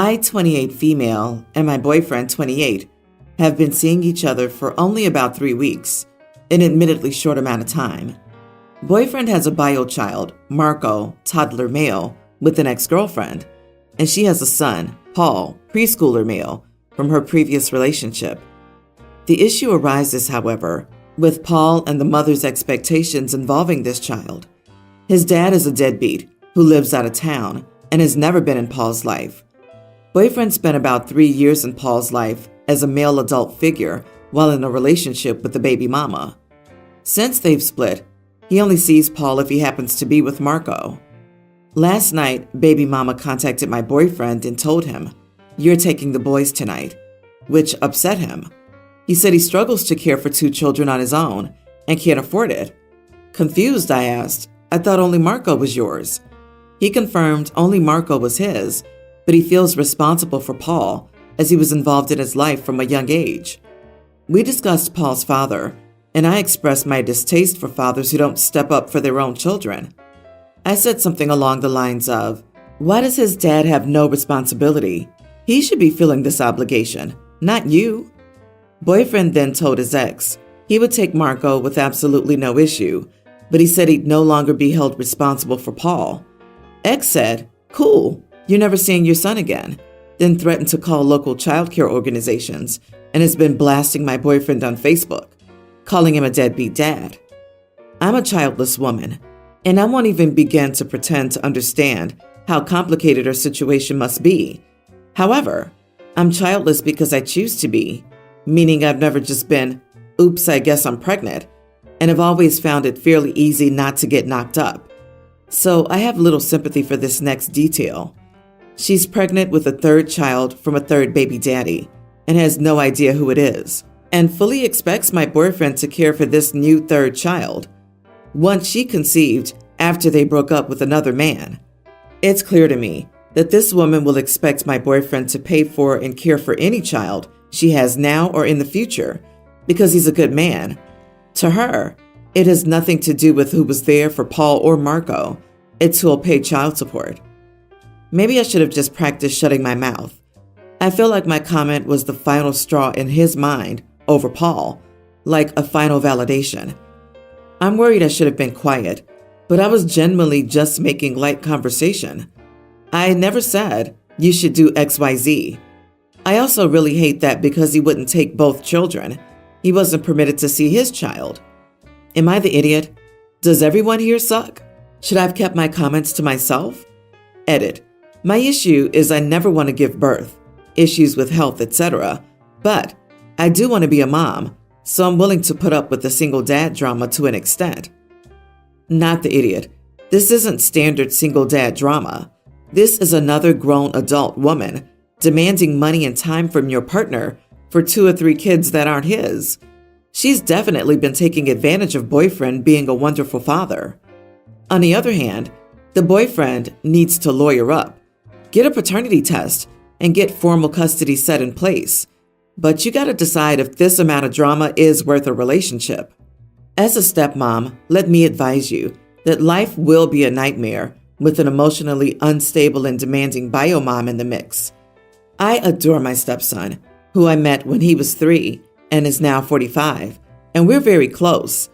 I, 28 female, and my boyfriend, 28, have been seeing each other for only about 3 weeks, an admittedly short amount of time. Boyfriend has a bio child, Marco, toddler male, with an ex-girlfriend, and she has a son, Paul, preschooler male, from her previous relationship. The issue arises, however, with Paul and the mother's expectations involving this child. His dad is a deadbeat who lives out of town and has never been in Paul's life. Boyfriend spent about 3 years in Paul's life as a male adult figure while in a relationship with the baby mama. Since they've split, he only sees Paul if he happens to be with Marco. Last night, baby mama contacted my boyfriend and told him, "You're taking the boys tonight," which upset him. He said he struggles to care for 2 children on his own and can't afford it. Confused, I asked, "I thought only Marco was yours." He confirmed only Marco was his, but he feels responsible for Paul as he was involved in his life from a young age. We discussed Paul's father, and I expressed my distaste for fathers who don't step up for their own children. I said something along the lines of, "Why does his dad have no responsibility? He should be feeling this obligation, not you." Boyfriend then told his ex he would take Marco with absolutely no issue, but he said he'd no longer be held responsible for Paul. Ex said, "Cool, you're never seeing your son again," then threatened to call local childcare organizations and has been blasting my boyfriend on Facebook, calling him a deadbeat dad. I'm a childless woman, and I won't even begin to pretend to understand how complicated her situation must be. However, I'm childless because I choose to be, meaning I've never just been, "Oops, I guess I'm pregnant," and have always found it fairly easy not to get knocked up. So I have little sympathy for this next detail. She's pregnant with a 3rd child from a 3rd baby daddy and has no idea who it is, and fully expects my boyfriend to care for this new 3rd child, once she conceived after they broke up with another man. It's clear to me that this woman will expect my boyfriend to pay for and care for any child she has now or in the future because he's a good man. To her, it has nothing to do with who was there for Paul or Marco. It's who'll pay child support. Maybe I should have just practiced shutting my mouth. I feel like my comment was the final straw in his mind over Paul, like a final validation. I'm worried I should have been quiet, but I was genuinely just making light conversation. I never said, "You should do XYZ." I also really hate that because he wouldn't take both children, he wasn't permitted to see his child. Am I the idiot? Does everyone here suck? Should I have kept my comments to myself? Edit. My issue is I never want to give birth, issues with health, etc. But I do want to be a mom, so I'm willing to put up with the single dad drama to an extent. Not the idiot. This isn't standard single dad drama. This is another grown adult woman demanding money and time from your partner for 2 or 3 kids that aren't his. She's definitely been taking advantage of boyfriend being a wonderful father. On the other hand, the boyfriend needs to lawyer up, get a paternity test, and get formal custody set in place. But you gotta decide if this amount of drama is worth a relationship. As a stepmom, let me advise you that life will be a nightmare with an emotionally unstable and demanding bio mom in the mix. I adore my stepson, who I met when he was 3 and is now 45, and we're very close.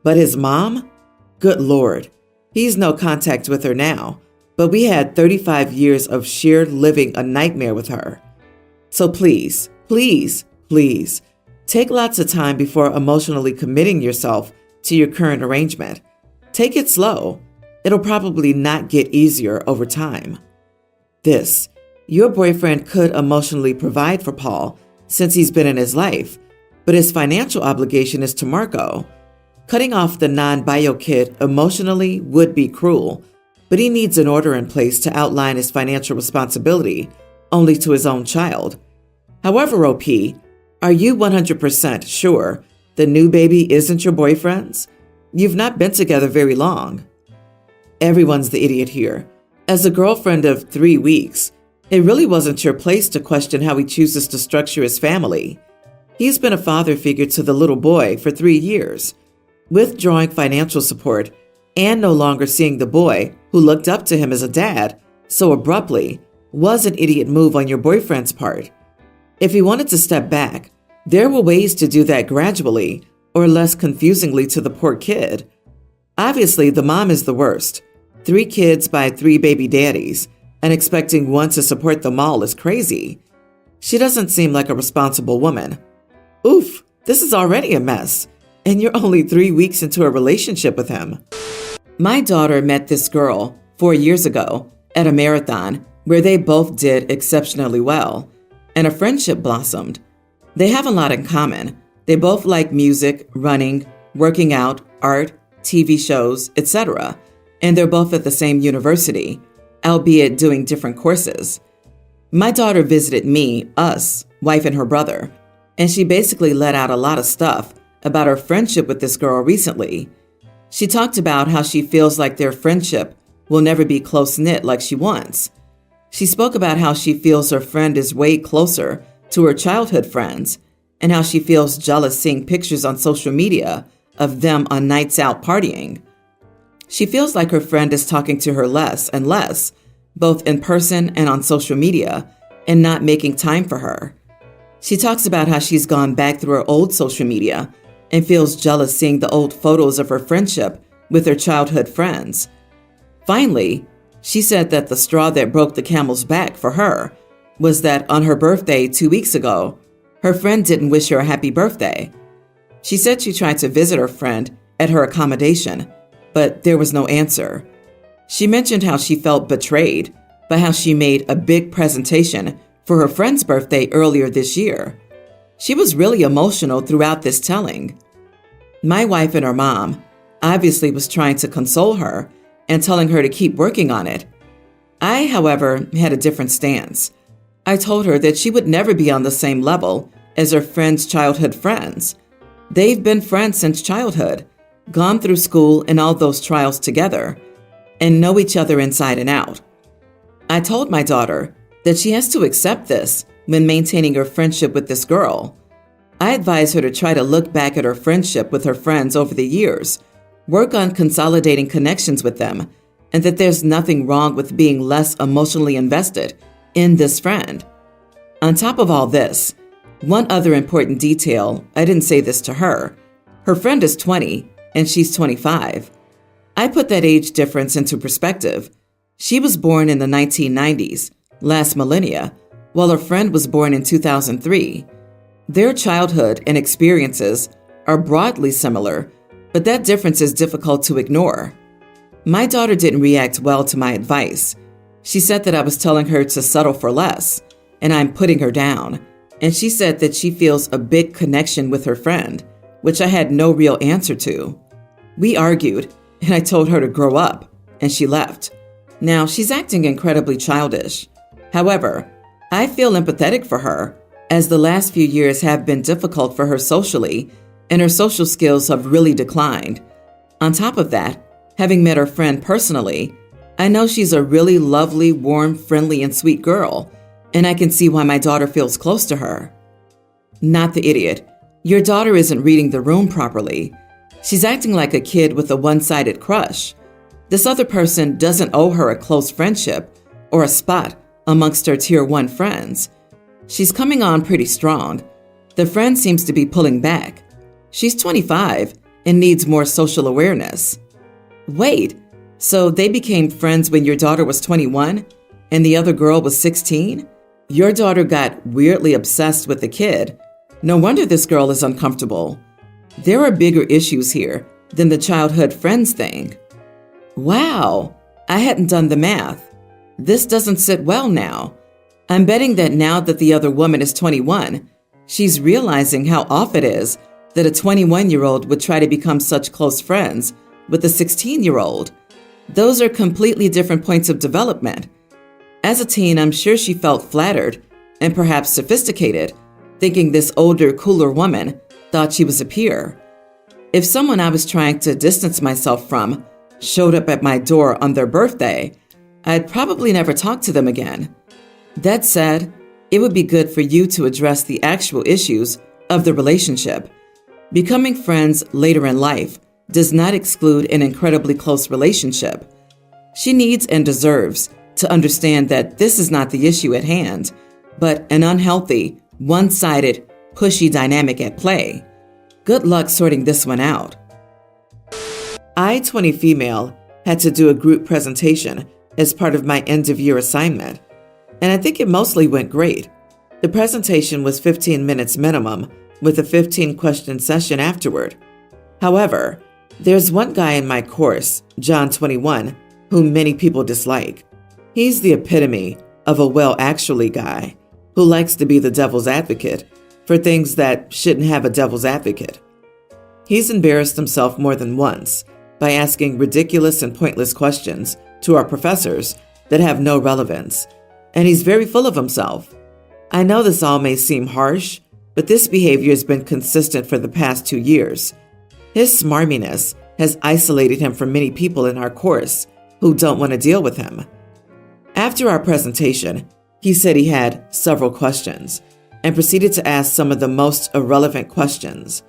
But his mom? Good Lord. He's no contact with her now, but we had 35 years of shared living a nightmare with her. So please, please, please, take lots of time before emotionally committing yourself to your current arrangement. Take it slow. It'll probably not get easier over time. Your boyfriend could emotionally provide for Paul since he's been in his life, but his financial obligation is to Marco. Cutting off the non-bio kid emotionally would be cruel, but he needs an order in place to outline his financial responsibility only to his own child. However, OP, are you 100% sure the new baby isn't your boyfriend's? You've not been together very long. Everyone's the idiot here. As a girlfriend of 3 weeks, it really wasn't your place to question how he chooses to structure his family. He's been a father figure to the little boy for 3 years, withdrawing financial support and no longer seeing the boy who looked up to him as a dad so abruptly was an idiot move on your boyfriend's part. If he wanted to step back, there were ways to do that gradually or less confusingly to the poor kid. Obviously, the mom is the worst. 3 kids by 3 baby daddies, and expecting one to support them all is crazy. She doesn't seem like a responsible woman. Oof, this is already a mess, and you're only 3 weeks into a relationship with him. My daughter met this girl 4 years ago at a marathon where they both did exceptionally well, and a friendship blossomed. They have a lot in common. They both like music, running, working out, art, TV shows, etc., and they're both at the same university, albeit doing different courses. My daughter visited me, us, wife and her brother, and she basically let out a lot of stuff about her friendship with this girl recently. She talked about how she feels like their friendship will never be close-knit like she wants. She spoke about how she feels her friend is way closer to her childhood friends and how she feels jealous seeing pictures on social media of them on nights out partying. She feels like her friend is talking to her less and less, both in person and on social media, and not making time for her. She talks about how she's gone back through her old social media and feels jealous seeing the old photos of her friendship with her childhood friends. Finally, she said that the straw that broke the camel's back for her was that on her birthday 2 weeks ago, her friend didn't wish her a happy birthday. She said she tried to visit her friend at her accommodation, but there was no answer. She mentioned how she felt betrayed by how she made a big presentation for her friend's birthday earlier this year. She was really emotional throughout this telling. My wife and her mom obviously was trying to console her and telling her to keep working on it. I, however, had a different stance. I told her that she would never be on the same level as her friend's childhood friends. They've been friends since childhood, gone through school and all those trials together, and know each other inside and out. I told my daughter that she has to accept this when maintaining her friendship with this girl. I advise her to try to look back at her friendship with her friends over the years, work on consolidating connections with them, and that there's nothing wrong with being less emotionally invested in this friend. On top of all this, one other important detail, I didn't say this to her. Her friend is 20 and she's 25. I put that age difference into perspective. She was born in the 1990s, last millennia, while her friend was born in 2003. Their childhood and experiences are broadly similar, but that difference is difficult to ignore. My daughter didn't react well to my advice. She said that I was telling her to settle for less, and I'm putting her down. And she said that she feels a big connection with her friend, which I had no real answer to. We argued, and I told her to grow up, and she left. Now, she's acting incredibly childish. However, I feel empathetic for her, as the last few years have been difficult for her socially, and her social skills have really declined. On top of that, having met her friend personally, I know she's a really lovely, warm, friendly, and sweet girl, and I can see why my daughter feels close to her. Not the idiot. Your daughter isn't reading the room properly. She's acting like a kid with a one-sided crush. This other person doesn't owe her a close friendship or a spot amongst her Tier 1 friends. She's coming on pretty strong. The friend seems to be pulling back. She's 25 and needs more social awareness. Wait, so they became friends when your daughter was 21 and the other girl was 16? Your daughter got weirdly obsessed with the kid. No wonder this girl is uncomfortable. There are bigger issues here than the childhood friends thing. Wow, I hadn't done the math. This doesn't sit well now. I'm betting that now that the other woman is 21, she's realizing how off it is that a 21-year-old would try to become such close friends with a 16-year-old. Those are completely different points of development. As a teen, I'm sure she felt flattered and perhaps sophisticated, thinking this older, cooler woman thought she was a peer. If someone I was trying to distance myself from showed up at my door on their birthday, I'd probably never talk to them again. That said, it would be good for you to address the actual issues of the relationship. Becoming friends later in life does not exclude an incredibly close relationship. She needs and deserves to understand that this is not the issue at hand, but an unhealthy, one-sided, pushy dynamic at play. Good luck sorting this one out. I, 20 female, had to do a group presentation as part of my end-of-year assignment, and I think it mostly went great. The presentation was 15 minutes minimum, with a 15-question session afterward. However, there's one guy in my course, John 21, whom many people dislike. He's the epitome of a well-actually guy who likes to be the devil's advocate for things that shouldn't have a devil's advocate. He's embarrassed himself more than once by asking ridiculous and pointless questions to our professors that have no relevance, and he's very full of himself. I know this all may seem harsh, but this behavior has been consistent for the past 2 years. His smarminess has isolated him from many people in our course who don't want to deal with him. After our presentation, he said he had several questions and proceeded to ask some of the most irrelevant questions.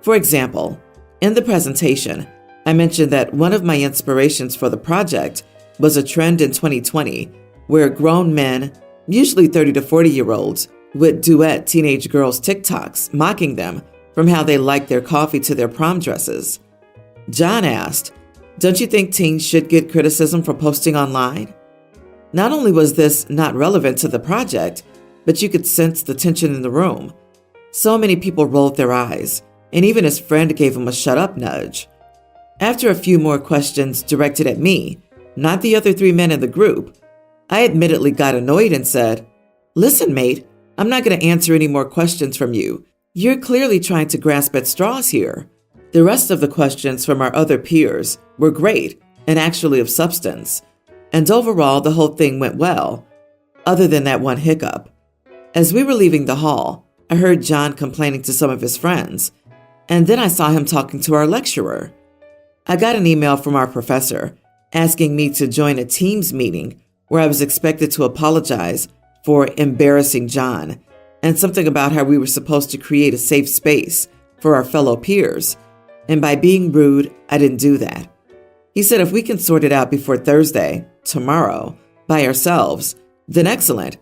For example, in the presentation, I mentioned that one of my inspirations for the project was a trend in 2020 where grown men, usually 30 to 40-year-olds, would duet teenage girls' TikToks, mocking them from how they like their coffee to their prom dresses. John asked, "Don't you think teens should get criticism for posting online?" Not only was this not relevant to the project, but you could sense the tension in the room. So many people rolled their eyes, and even his friend gave him a shut up nudge. After a few more questions directed at me, not the other 3 men in the group, I admittedly got annoyed and said, "Listen, mate, I'm not going to answer any more questions from you. You're clearly trying to grasp at straws here." The rest of the questions from our other peers were great and actually of substance. And overall, the whole thing went well, other than that one hiccup. As we were leaving the hall, I heard John complaining to some of his friends, and then I saw him talking to our lecturer. I got an email from our professor asking me to join a Teams meeting where I was expected to apologize for embarrassing John, and something about how we were supposed to create a safe space for our fellow peers. And by being rude, I didn't do that. He said if we can sort it out before Thursday, tomorrow, by ourselves, then excellent.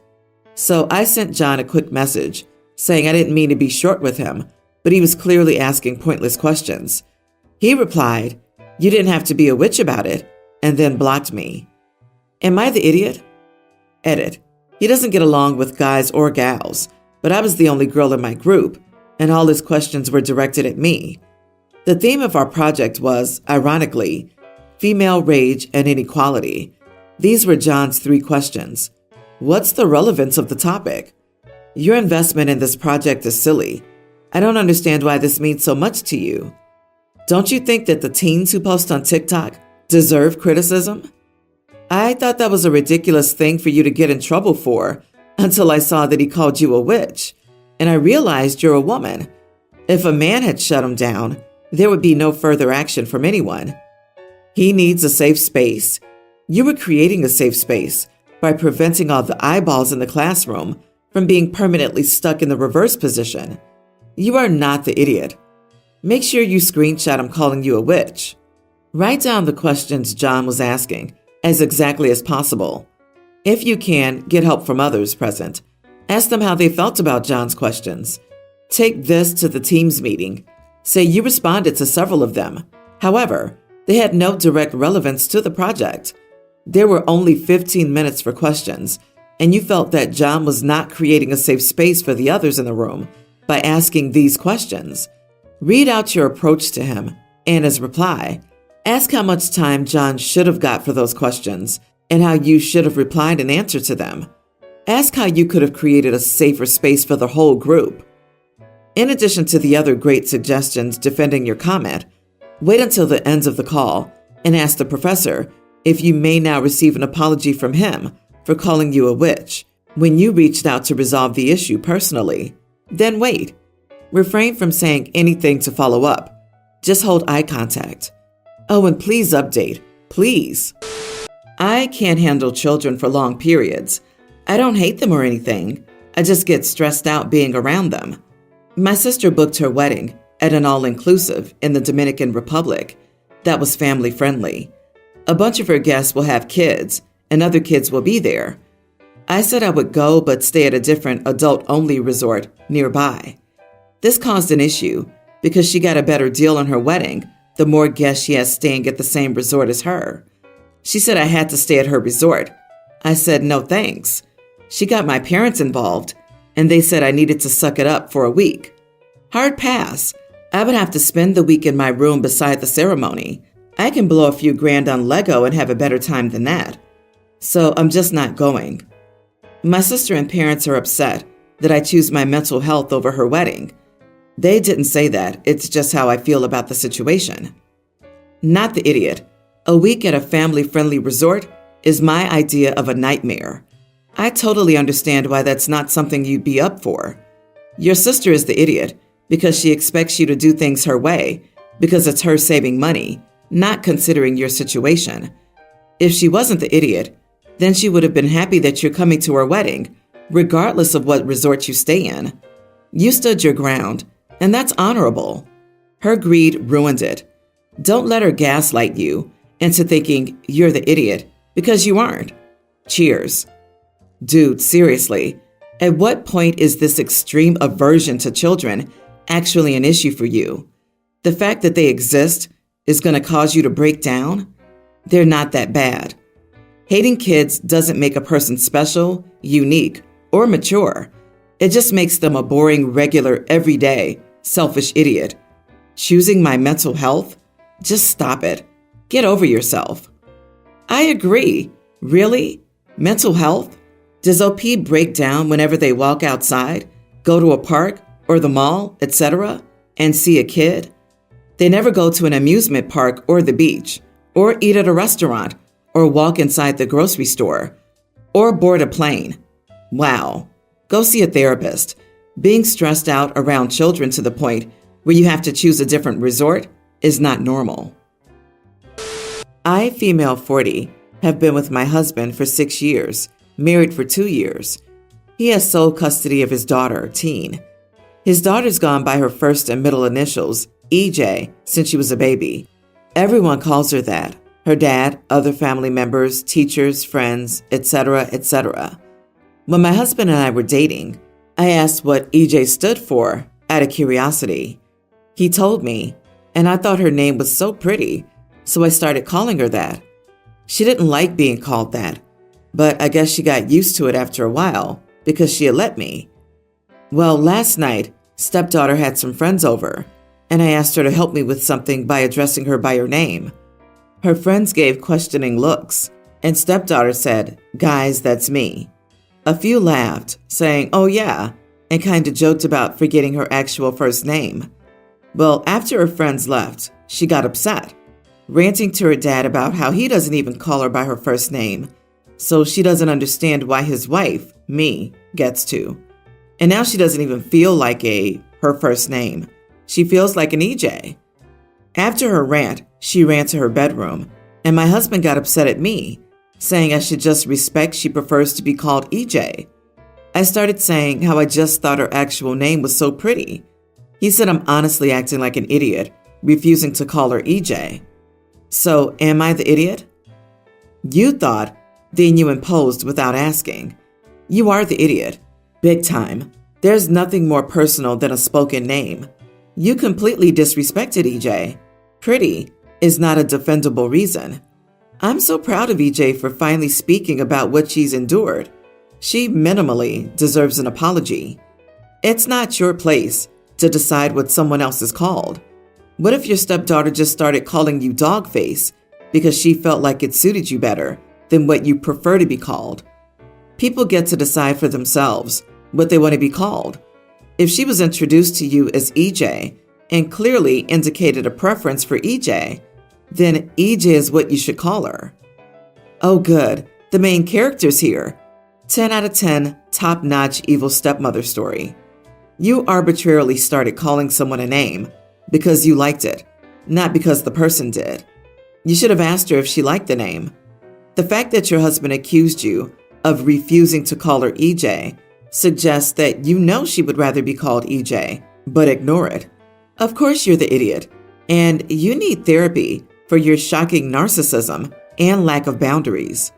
So I sent John a quick message saying I didn't mean to be short with him, but he was clearly asking pointless questions. He replied, "You didn't have to be a witch about it," and then blocked me. Am I the idiot? Edit. He doesn't get along with guys or gals, but I was the only girl in my group, and all his questions were directed at me. The theme of our project was, ironically, female rage and inequality. These were John's 3 questions. What's the relevance of the topic? Your investment in this project is silly. I don't understand why this means so much to you. Don't you think that the teens who post on TikTok deserve criticism? I thought that was a ridiculous thing for you to get in trouble for until I saw that he called you a witch, and I realized you're a woman. If a man had shut him down, there would be no further action from anyone. He needs a safe space. You were creating a safe space by preventing all the eyeballs in the classroom from being permanently stuck in the reverse position. You are not the idiot. Make sure you screenshot him calling you a witch. Write down the questions John was asking as exactly as possible. If you can, get help from others present. Ask them how they felt about John's questions. Take this to the Teams meeting. Say you responded to several of them. However, they had no direct relevance to the project. There were only 15 minutes for questions, and you felt that John was not creating a safe space for the others in the room by asking these questions. Read out your approach to him, and as reply, ask how much time John should have got for those questions and how you should have replied in answer to them. Ask how you could have created a safer space for the whole group. In addition to the other great suggestions defending your comment, wait until the end of the call and ask the professor if you may now receive an apology from him for calling you a witch when you reached out to resolve the issue personally. Then wait. Refrain from saying anything to follow up. Just hold eye contact. Oh, and please update. Please. I can't handle children for long periods. I don't hate them or anything. I just get stressed out being around them. My sister booked her wedding at an all-inclusive in the Dominican Republic that was family-friendly. A bunch of her guests will have kids, and other kids will be there. I said I would go but stay at a different adult-only resort nearby. This caused an issue because she got a better deal on her wedding the more guests she has staying at the same resort as her. She said I had to stay at her resort. I said no thanks. She got my parents involved, and they said I needed to suck it up for a week. Hard pass. I would have to spend the week in my room beside the ceremony. I can blow a few grand on Lego and have a better time than that. So I'm just not going. My sister and parents are upset that I choose my mental health over her wedding. They didn't say that. It's just how I feel about the situation. Not the idiot. A week at a family-friendly resort is my idea of a nightmare. I totally understand why that's not something you'd be up for. Your sister is the idiot because she expects you to do things her way because it's her saving money, not considering your situation. If she wasn't the idiot, then she would have been happy that you're coming to her wedding, regardless of what resort you stay in. You stood your ground, and that's honorable. Her greed ruined it. Don't let her gaslight you into thinking you're the idiot because you aren't. Cheers. Dude, seriously, at what point is this extreme aversion to children actually an issue for you? The fact that they exist is going to cause you to break down? They're not that bad. Hating kids doesn't make a person special, unique, or mature. It just makes them a boring, regular, everyday, selfish idiot. Choosing my mental health? Just stop it. Get over yourself. I agree. Really? Mental health? Does OP break down whenever they walk outside, go to a park or the mall, etc., and see a kid? They never go to an amusement park or the beach, or eat at a restaurant, or walk inside the grocery store, or board a plane. Wow. Go see a therapist. Being stressed out around children to the point where you have to choose a different resort is not normal. I, female 40, have been with my husband for 6 years, married for 2 years. He has sole custody of his daughter, teen. His daughter's gone by her first and middle initials, EJ, since she was a baby. Everyone calls her that. Her dad, other family members, teachers, friends, etc., etc. When my husband and I were dating, I asked what EJ stood for out of curiosity. He told me, and I thought her name was so pretty, so I started calling her that. She didn't like being called that, but I guess she got used to it after a while because she had let me. Well, last night, stepdaughter had some friends over, and I asked her to help me with something by addressing her by her name. Her friends gave questioning looks, and stepdaughter said, "Guys, that's me." A few laughed, saying, "Oh yeah," and kind of joked about forgetting her actual first name. Well, after her friends left, she got upset, ranting to her dad about how he doesn't even call her by her first name, so she doesn't understand why his wife, me, gets to. And now she doesn't even feel like her first name. She feels like an EJ. After her rant, she ran to her bedroom, and my husband got upset at me, saying I should just respect she prefers to be called EJ. I started saying how I just thought her actual name was so pretty. He said I'm honestly acting like an idiot, refusing to call her EJ. So, am I the idiot? You thought, then you imposed without asking. You are the idiot. Big time. There's nothing more personal than a spoken name. You completely disrespected EJ. Pretty is not a defendable reason. I'm so proud of EJ for finally speaking about what she's endured. She minimally deserves an apology. It's not your place to decide what someone else is called. What if your stepdaughter just started calling you dogface because she felt like it suited you better than what you prefer to be called? People get to decide for themselves what they want to be called. If she was introduced to you as EJ and clearly indicated a preference for EJ, then EJ is what you should call her. Oh good, the main character's here. 10 out of 10 top-notch evil stepmother story. You arbitrarily started calling someone a name because you liked it, not because the person did. You should have asked her if she liked the name. The fact that your husband accused you of refusing to call her EJ suggests that you know she would rather be called EJ, but ignore it. Of course you're the idiot, and you need therapy for your shocking narcissism and lack of boundaries.